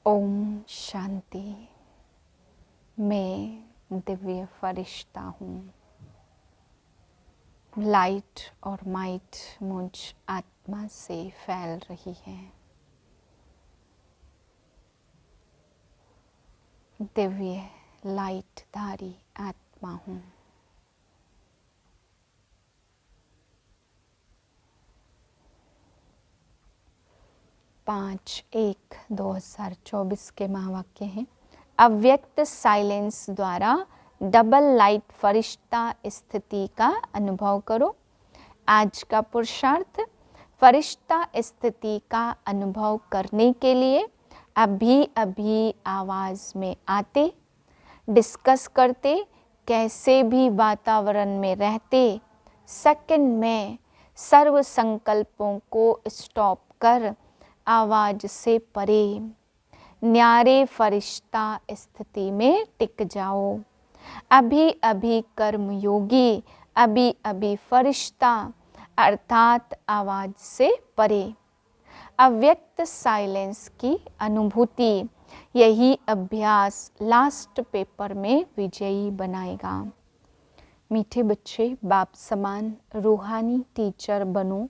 ओम शांति। मैं दिव्य फरिश्ता हूँ। लाइट और माइट मुझ आत्मा से फैल रही है। दिव्य लाइटधारी आत्मा हूँ। पाँच 1/2024 के महावाक्य हैं। अव्यक्त साइलेंस द्वारा डबल लाइट फरिश्ता स्थिति का अनुभव करो। आज का पुरुषार्थ, फरिश्ता स्थिति का अनुभव करने के लिए अभी अभी आवाज़ में आते, डिस्कस करते, कैसे भी वातावरण में रहते, सेकंड में सर्व संकल्पों को स्टॉप कर आवाज़ से परे न्यारे फरिश्ता स्थिति में टिक जाओ। अभी अभी कर्मयोगी, अभी अभी फरिश्ता अर्थात आवाज़ से परे। अव्यक्त साइलेंस की अनुभूति, यही अभ्यास लास्ट पेपर में विजयी बनाएगा। मीठे बच्चे, बाप समान रूहानी टीचर बनो।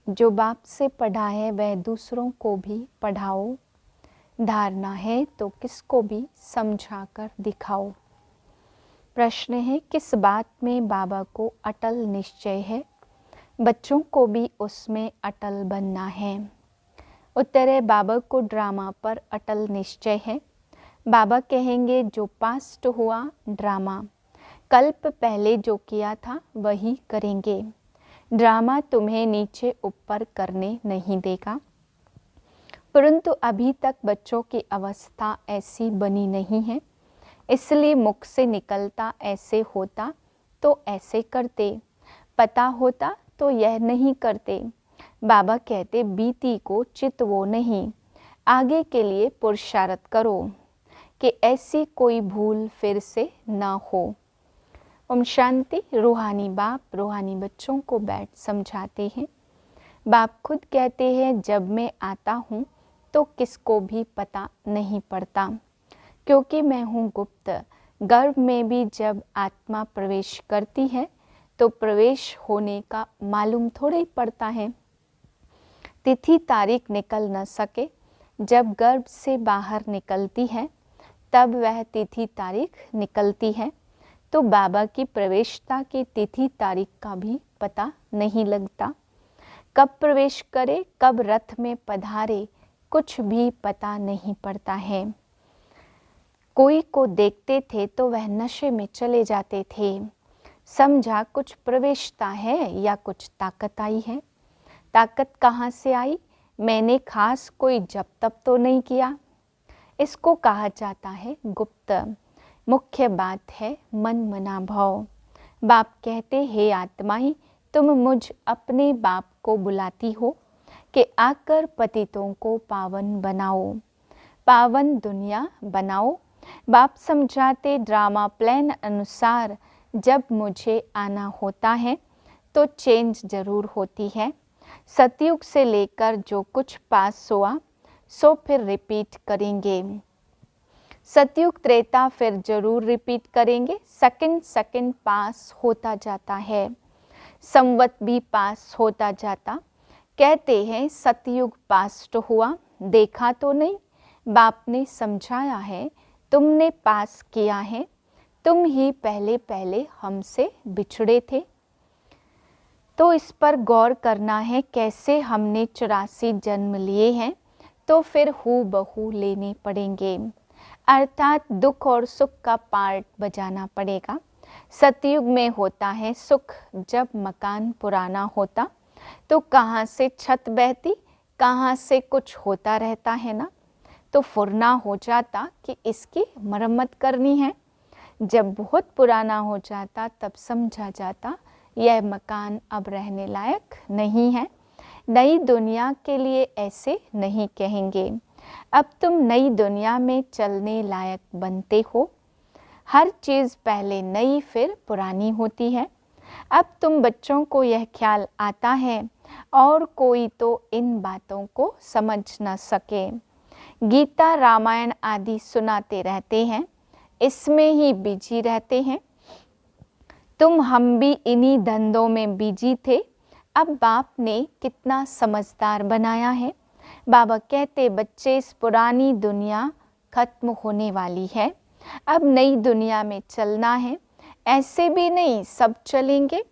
जो बाप से पढ़ा है वह दूसरों को भी पढ़ाओ। धारणा है तो किसको भी समझा कर दिखाओ। प्रश्न है, किस बात में बाबा को अटल निश्चय है? बच्चों को भी उसमें अटल बनना है। उत्तर है, बाबा को ड्रामा पर अटल निश्चय है। बाबा कहेंगे जो पास्ट हुआ ड्रामा, कल्प पहले जो किया था वही करेंगे। ड्रामा तुम्हें नीचे ऊपर करने नहीं देगा। परंतु अभी तक बच्चों की अवस्था ऐसी बनी नहीं है, इसलिए मुख से निकलता ऐसे होता तो ऐसे करते, पता होता तो यह नहीं करते। बाबा कहते बीती को चितवो नहीं, आगे के लिए पुरुषार्थ करो कि ऐसी कोई भूल फिर से ना हो। ओम शांति। रूहानी बाप रूहानी बच्चों को बैठ समझाते हैं। बाप खुद कहते हैं, जब मैं आता हूँ तो किसको भी पता नहीं पड़ता, क्योंकि मैं हूँ गुप्त। गर्भ में भी जब आत्मा प्रवेश करती है तो प्रवेश होने का मालूम थोड़ा ही पड़ता है। तिथि तारीख निकल न सके, जब गर्भ से बाहर निकलती है तब वह तिथि तारीख निकलती है। तो बाबा की प्रवेशता की तिथि तारीख का भी पता नहीं लगता। कब प्रवेश करे, कब रथ में पधारे, कुछ भी पता नहीं पड़ता है। कोई को देखते थे तो वह नशे में चले जाते थे। समझा कुछ प्रवेशता है या कुछ ताकत आई है। ताकत कहाँ से आई? मैंने खास कोई जप तप तो नहीं किया। इसको कहा जाता है गुप्त। मुख्य बात है मन मना भाव। बाप कहते, हे आत्माएं, तुम मुझ अपने बाप को बुलाती हो कि आकर पतितों को पावन बनाओ, पावन दुनिया बनाओ। बाप समझाते, ड्रामा प्लान अनुसार जब मुझे आना होता है तो चेंज जरूर होती है। सतयुग से लेकर जो कुछ पास हुआ सो फिर रिपीट करेंगे। सतयुग त्रेता फिर जरूर रिपीट करेंगे। सेकंड सेकंड पास होता जाता है, संवत भी पास होता जाता। कहते हैं सतयुग पास्ट हुआ, देखा तो नहीं, बाप ने समझाया है, तुमने पास किया है। तुम ही पहले पहले हमसे बिछड़े थे। तो इस पर गौर करना है, कैसे हमने 84 जन्म लिए हैं तो फिर हूबहू लेने पड़ेंगे, अर्थात दुख और सुख का पार्ट बजाना पड़ेगा। सतयुग में होता है सुख। जब मकान पुराना होता तो कहाँ से छत बहती, कहाँ से कुछ होता रहता है ना, तो फुरना हो जाता कि इसकी मरम्मत करनी है। जब बहुत पुराना हो जाता तब समझा जाता यह मकान अब रहने लायक नहीं है। नई दुनिया के लिए ऐसे नहीं कहेंगे। अब तुम नई दुनिया में चलने लायक बनते हो। हर चीज़ पहले नई फिर पुरानी होती है। अब तुम बच्चों को यह ख्याल आता है और कोई तो इन बातों को समझ न सके गीता रामायण आदि सुनाते रहते हैं, इसमें ही बिजी रहते हैं। हम भी इन्हीं धंधों में बिजी थे। अब बाप ने कितना समझदार बनाया है। बाबा कहते बच्चे, इस पुरानी दुनिया खत्म होने वाली है, अब नई दुनिया में चलना है। ऐसे भी नहीं सब चलेंगे,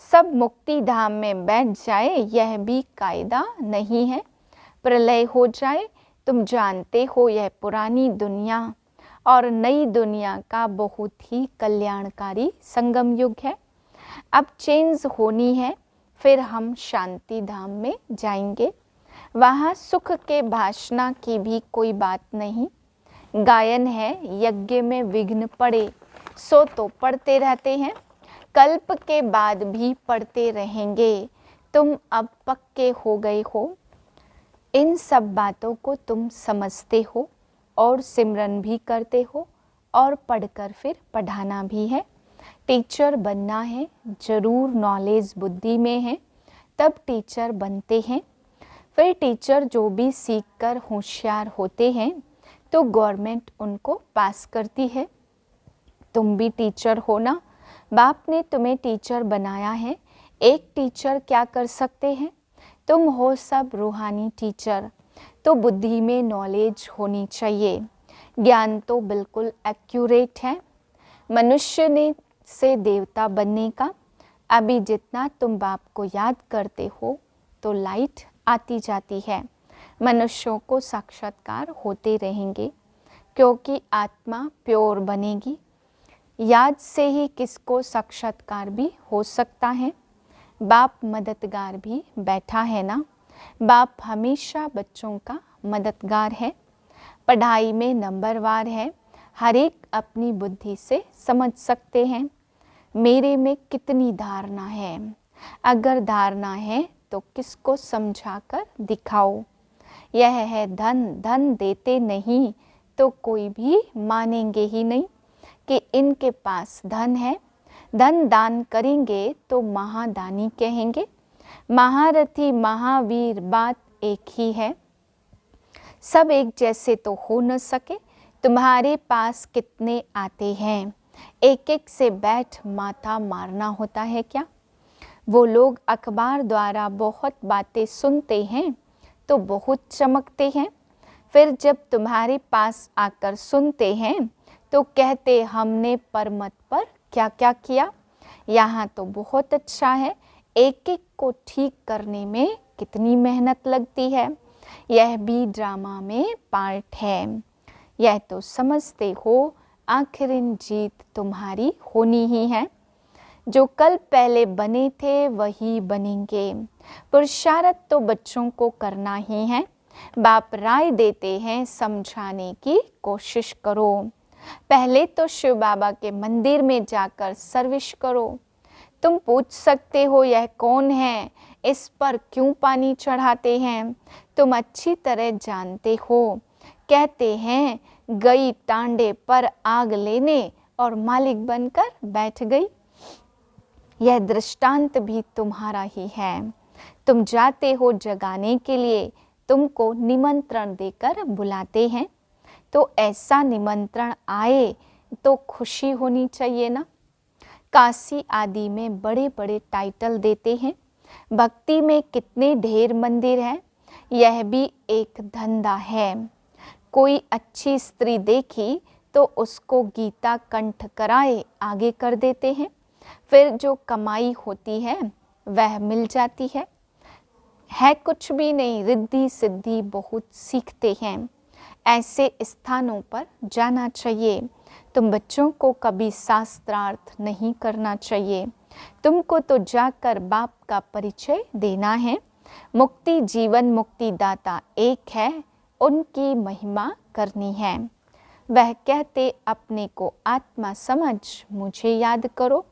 सब मुक्ति धाम में बैठ जाए, यह भी कायदा नहीं है। प्रलय हो जाए, तुम जानते हो यह पुरानी दुनिया और नई दुनिया का बहुत ही कल्याणकारी संगम युग है। अब चेंज होनी है, फिर हम शांति धाम में जाएंगे। वहाँ सुख के भाषणा की भी कोई बात नहीं। गायन है, यज्ञ में विघ्न पड़े सो तो पढ़ते रहते हैं, कल्प के बाद भी पढ़ते रहेंगे। तुम अब पक्के हो गए हो, इन सब बातों को तुम समझते हो और सिमरन भी करते हो और पढ़कर फिर पढ़ाना भी है। टीचर बनना है, जरूर नॉलेज बुद्धि में है तब टीचर बनते हैं। फिर टीचर जो भी सीख कर होशियार होते हैं तो गवर्नमेंट उनको पास करती है। तुम भी टीचर हो ना, बाप ने तुम्हें टीचर बनाया है। एक टीचर क्या कर सकते हैं, तुम हो सब रूहानी टीचर। तो बुद्धि में नॉलेज होनी चाहिए, ज्ञान तो बिल्कुल एक्यूरेट है। मनुष्य ने से देवता बनने का, अभी जितना तुम बाप को याद करते हो तो लाइट आती जाती है। मनुष्यों को साक्षात्कार होते रहेंगे क्योंकि आत्मा प्योर बनेगी। याद से ही किसको साक्षात्कार भी हो सकता है। बाप मददगार भी बैठा है ना, बाप हमेशा बच्चों का मददगार है। पढ़ाई में नंबरवार है, हर एक अपनी बुद्धि से समझ सकते हैं मेरे में कितनी धारणा है। अगर धारणा है तो किसको समझाकर दिखाओ। यह है धन, धन देते नहीं तो कोई भी मानेंगे ही नहीं कि इनके पास धन है। धन दान करेंगे तो महादानी कहेंगे। महारथी महावीर बात एक ही है, सब एक जैसे तो हो न सके। तुम्हारे पास कितने आते हैं, एक एक से बैठ माथा मारना होता है क्या। वो लोग अखबार द्वारा बहुत बातें सुनते हैं तो बहुत चमकते हैं, फिर जब तुम्हारे पास आकर सुनते हैं तो कहते हमने परमत पर क्या क्या किया। यहाँ तो बहुत अच्छा है, एक एक को ठीक करने में कितनी मेहनत लगती है। यह भी ड्रामा में पार्ट है। यह तो समझते हो आखिर जीत तुम्हारी होनी ही है। जो कल पहले बने थे वही बनेंगे। पुरुषार्थ तो बच्चों को करना ही है। बाप राय देते हैं, समझाने की कोशिश करो। पहले तो शिव बाबा के मंदिर में जाकर सर्विस करो। तुम पूछ सकते हो यह कौन है, इस पर क्यों पानी चढ़ाते हैं। तुम अच्छी तरह जानते हो। कहते हैं गई टांडे पर आग लेने और मालिक बनकर बैठ गई। यह दृष्टांत भी तुम्हारा ही है। तुम जाते हो जगाने के लिए, तुमको निमंत्रण देकर बुलाते हैं, तो ऐसा निमंत्रण आए तो खुशी होनी चाहिए ना। काशी आदि में बड़े बड़े टाइटल देते हैं, भक्ति में कितने ढेर मंदिर हैं। यह भी एक धंधा है। कोई अच्छी स्त्री देखी तो उसको गीता कंठ कराए आगे कर देते हैं, फिर जो कमाई होती है वह मिल जाती है कुछ भी नहीं। रिद्धि सिद्धि बहुत सीखते हैं। ऐसे स्थानों पर जाना चाहिए। तुम बच्चों को कभी शास्त्रार्थ नहीं करना चाहिए। तुमको तो जाकर बाप का परिचय देना है। मुक्ति जीवन मुक्तिदाता एक है, उनकी महिमा करनी है। वह कहते अपने को आत्मा समझ मुझे याद करो।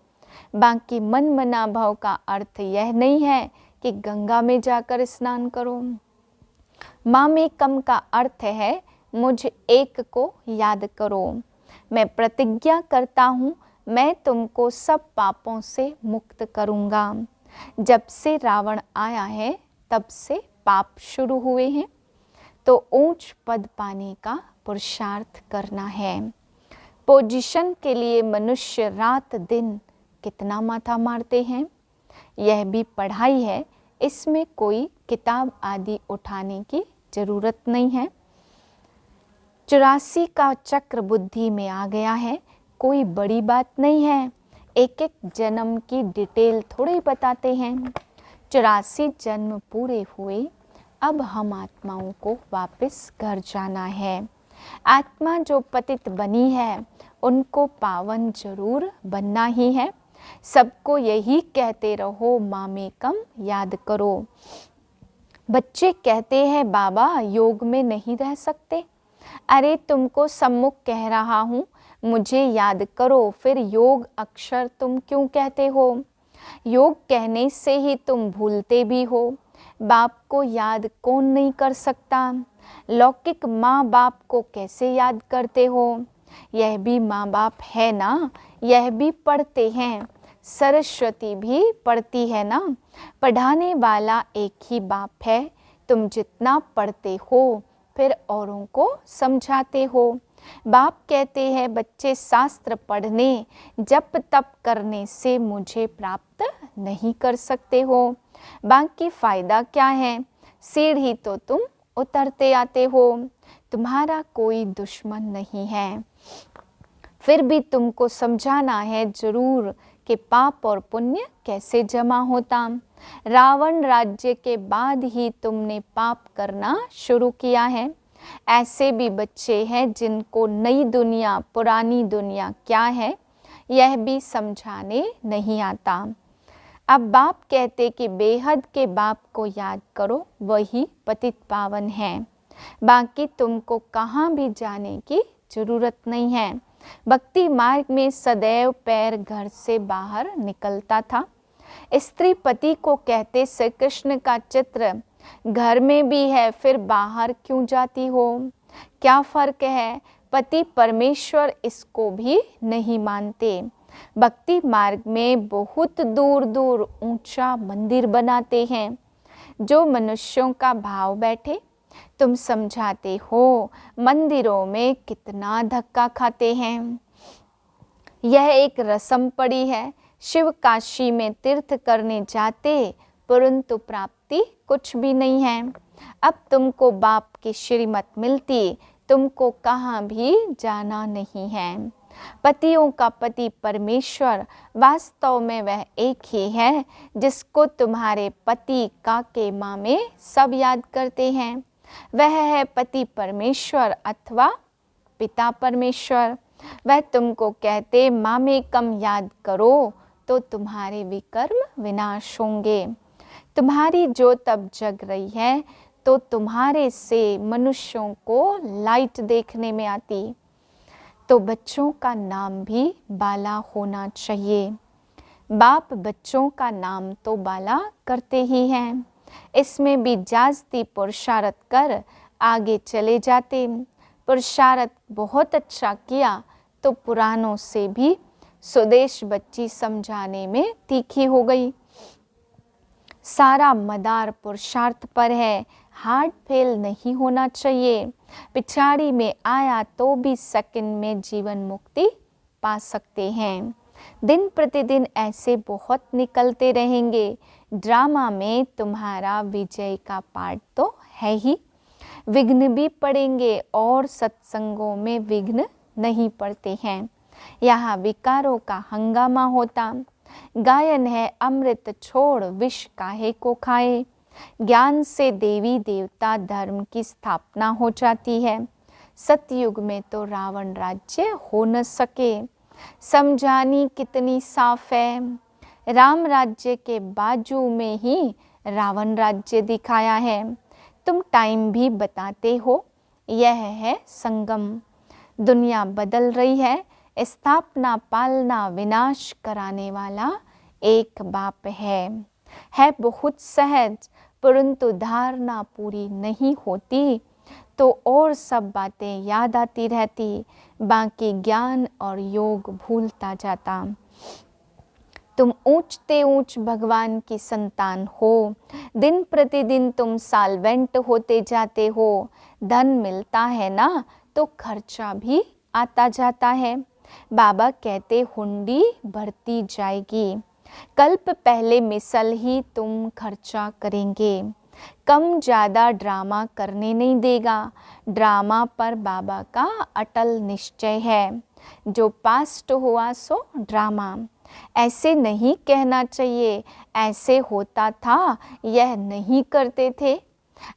बाकी मन मना भाव का अर्थ यह नहीं है कि गंगा में जाकर स्नान करो। माँ में कम का अर्थ है मुझ एक को याद करो। मैं प्रतिज्ञा करता हूँ मैं तुमको सब पापों से मुक्त करूँगा। जब से रावण आया है तब से पाप शुरू हुए हैं। तो ऊंच पद पाने का पुरुषार्थ करना है। पोजीशन के लिए मनुष्य रात दिन कितना माथा मारते हैं, यह भी पढ़ाई है, इसमें कोई किताब आदि उठाने की जरूरत नहीं है। 84 का चक्र बुद्धि में आ गया है, कोई बड़ी बात नहीं है। एक एक जन्म की डिटेल थोड़े बताते हैं। 84 जन्म पूरे हुए, अब हम आत्माओं को वापस घर जाना है। आत्मा जो पतित बनी है उनको पावन जरूर बनना ही है। सबको यही कहते रहो, मामेकम याद करो। बच्चे कहते हैं बाबा योग में नहीं रह सकते। अरे तुमको सम्मुख कह रहा हूँ, मुझे याद करो, फिर योग अक्षर तुम क्यों कहते हो? योग कहने से ही तुम भूलते भी हो। बाप को याद कौन नहीं कर सकता? लौकिक माँ बाप को कैसे याद करते हो? यह भी माँ बाप है ना, यह भी पढ़ते हैं। सरस्वती भी पढ़ती है ना। पढ़ाने वाला एक ही बाप है। तुम जितना पढ़ते हो फिर औरों को समझाते हो। बाप कहते हैं बच्चे शास्त्र पढ़ने जप तप करने से मुझे प्राप्त नहीं कर सकते हो। बाकी फायदा क्या है? सीढ़ी तो तुम उतरते आते हो। तुम्हारा कोई दुश्मन नहीं है। फिर भी तुमको समझाना है जरूर कि पाप और पुण्य कैसे जमा होता। रावण राज्य के बाद ही तुमने पाप करना शुरू किया है। ऐसे भी बच्चे हैं जिनको नई दुनिया पुरानी दुनिया क्या है यह भी समझाने नहीं आता। अब बाप कहते कि बेहद के बाप को याद करो, वही पतित पावन है। बाकी तुमको कहाँ भी जाने की जरूरत नहीं है। भक्ति मार्ग में सदैव पैर घर से बाहर निकलता था। स्त्री पति को कहते श्री कृष्ण का चित्र घर में भी है, फिर बाहर क्यों जाती हो? क्या फर्क है? पति परमेश्वर इसको भी नहीं मानते। भक्ति मार्ग में बहुत दूर दूर ऊंचा मंदिर बनाते हैं। जो मनुष्यों का भाव बैठे, तुम समझाते हो मंदिरों में कितना धक्का खाते हैं। यह एक रस्म पड़ी है। शिव काशी में तीर्थ करने जाते, परंतु प्राप्ति कुछ भी नहीं है। अब तुमको बाप की श्रीमत मिलती, तुमको कहाँ भी जाना नहीं है। पतियों का पति परमेश्वर वास्तव में वह एक ही है जिसको तुम्हारे पति काके मामे सब याद करते हैं। वह है पति परमेश्वर अथवा पिता परमेश्वर। वह तुमको कहते मामे कम याद करो तो तुम्हारे विकर्म विनाश होंगे। तुम्हारी ज्योत अब जग रही है तो तुम्हारे से मनुष्यों को लाइट देखने में आती। तो बच्चों का नाम भी बाला होना चाहिए। बाप बच्चों का नाम तो बाला करते ही हैं। इसमें भी जास्ती पुरुषार्थ कर आगे चले जाते। पुरुषार्थ बहुत अच्छा किया तो पुरानों से भी स्वदेश बच्ची समझाने में तीखी हो गई। सारा मदार पुरुषार्थ पर है, हार्ट फेल नहीं होना चाहिए। पिछाड़ी में आया तो भी सेकंड में जीवन मुक्ति पा सकते हैं। दिन प्रतिदिन ऐसे बहुत निकलते रहेंगे। ड्रामा में तुम्हारा विजय का पार्ट तो है ही। विघ्न भी पड़ेंगे और सत्संगों में विघ्न नहीं पड़ते हैं। यहाँ विकारों का हंगामा होता। गायन है अमृत छोड़ विष काहे को खाए। ज्ञान से देवी देवता धर्म की स्थापना हो जाती है। सतयुग में तो रावण राज्य हो न सके। समझानी कितनी साफ है। राम राज्य के बाजू में ही रावण राज्य दिखाया है। तुम टाइम भी बताते हो। यह है संगम। दुनिया बदल रही है। स्थापना पालना विनाश कराने वाला एक बाप है बहुत सहज, परंतु धारणा पूरी नहीं होती तो और सब बातें याद आती रहती, बाकी ज्ञान और योग भूलता जाता। तुम ऊंचते ऊंच भगवान की संतान हो। दिन प्रतिदिन तुम साल्वेंट होते जाते हो। धन मिलता है ना तो खर्चा भी आता जाता है। बाबा कहते हुंडी भरती जाएगी, कल्प पहले मिसल ही तुम खर्चा करेंगे। कम ज़्यादा ड्रामा करने नहीं देगा। ड्रामा पर बाबा का अटल निश्चय है। जो पास्ट हुआ सो ड्रामा। ऐसे नहीं कहना चाहिए, ऐसे होता था, यह नहीं करते थे।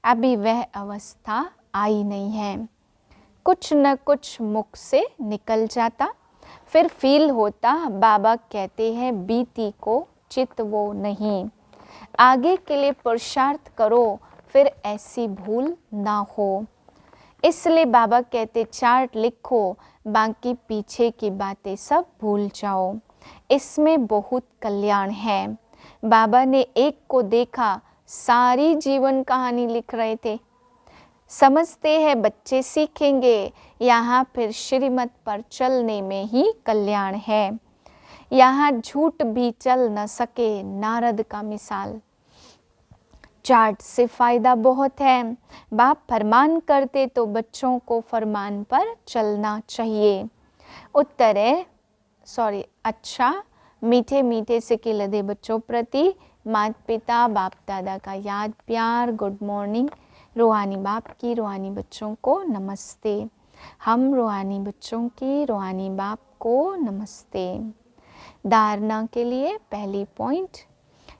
अभी वह अवस्था आई नहीं है। कुछ न कुछ मुख से निकल जाता, फिर फील होता। बाबा कहते हैं बीती को चितवो नहीं, आगे के लिए पुरुषार्थ करो, फिर ऐसी भूल ना हो। इसलिए बाबा कहते चार्ट लिखो, बाकी पीछे की बातें सब भूल जाओ। इसमें बहुत कल्याण है। बाबा ने एक को देखा, सारी जीवन कहानी लिख रहे थे। समझते हैं बच्चे सीखेंगे, यहाँ फिर श्रीमत पर चलने में ही कल्याण है। यहाँ झूठ भी चल न सके, नारद का मिसाल। चार्ट से फ़ायदा बहुत है। बाप फरमान करते तो बच्चों को फरमान पर चलना चाहिए। उत्तर है अच्छा, मीठे मीठे से लदे बच्चों प्रति माता पिता बाप दादा का याद प्यार गुड मॉर्निंग। रूहानी बाप की रूहानी बच्चों को नमस्ते। हम रूहानी बच्चों की रूहानी बाप को नमस्ते। धारणा के लिए पहली पॉइंट,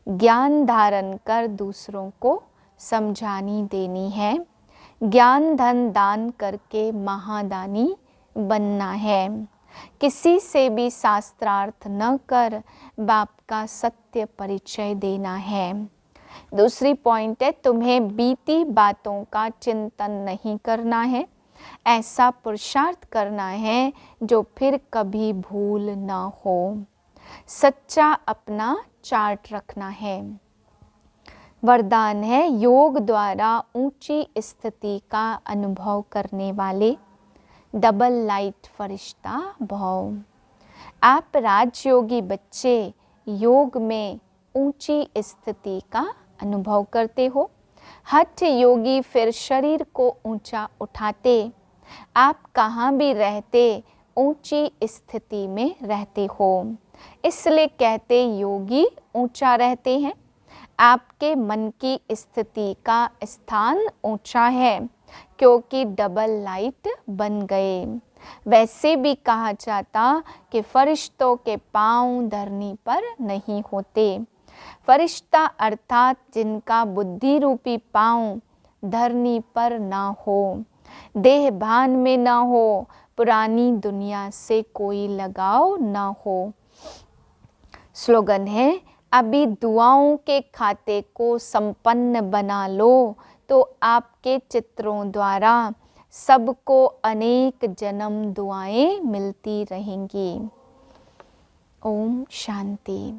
ज्ञान धारण कर दूसरों को समझानी देनी है। ज्ञान धन दान करके महादानी बनना है। किसी से भी शास्त्रार्थ न कर बाप का सत्य परिचय देना है। दूसरी पॉइंट है, तुम्हें बीती बातों का चिंतन नहीं करना है, ऐसा पुरुषार्थ करना है जो फिर कभी भूल ना हो। सच्चा अपना चार्ट रखना है। वरदान है, योग द्वारा ऊंची स्थिति का अनुभव करने वाले डबल लाइट फरिश्ता भव। आप राजयोगी बच्चे योग में ऊंची स्थिति का अनुभव करते हो। हठ योगी फिर शरीर को ऊंचा उठाते। आप कहाँ भी रहते ऊंची स्थिति में रहते हो, इसलिए कहते योगी ऊंचा रहते हैं। आपके मन की स्थिति का स्थान ऊंचा है क्योंकि डबल लाइट बन गए। वैसे भी कहा जाता कि फरिश्तों के पांव धरनी पर नहीं होते। फरिश्ता अर्थात जिनका बुद्धि रूपी पांव धरनी पर ना हो, देह भान में ना हो, पुरानी दुनिया से कोई लगाव ना हो। स्लोगन है, अभी दुआओं के खाते को संपन्न बना लो तो आपके चित्रों द्वारा सबको अनेक जन्म दुआएं मिलती रहेंगी। ओम शांति।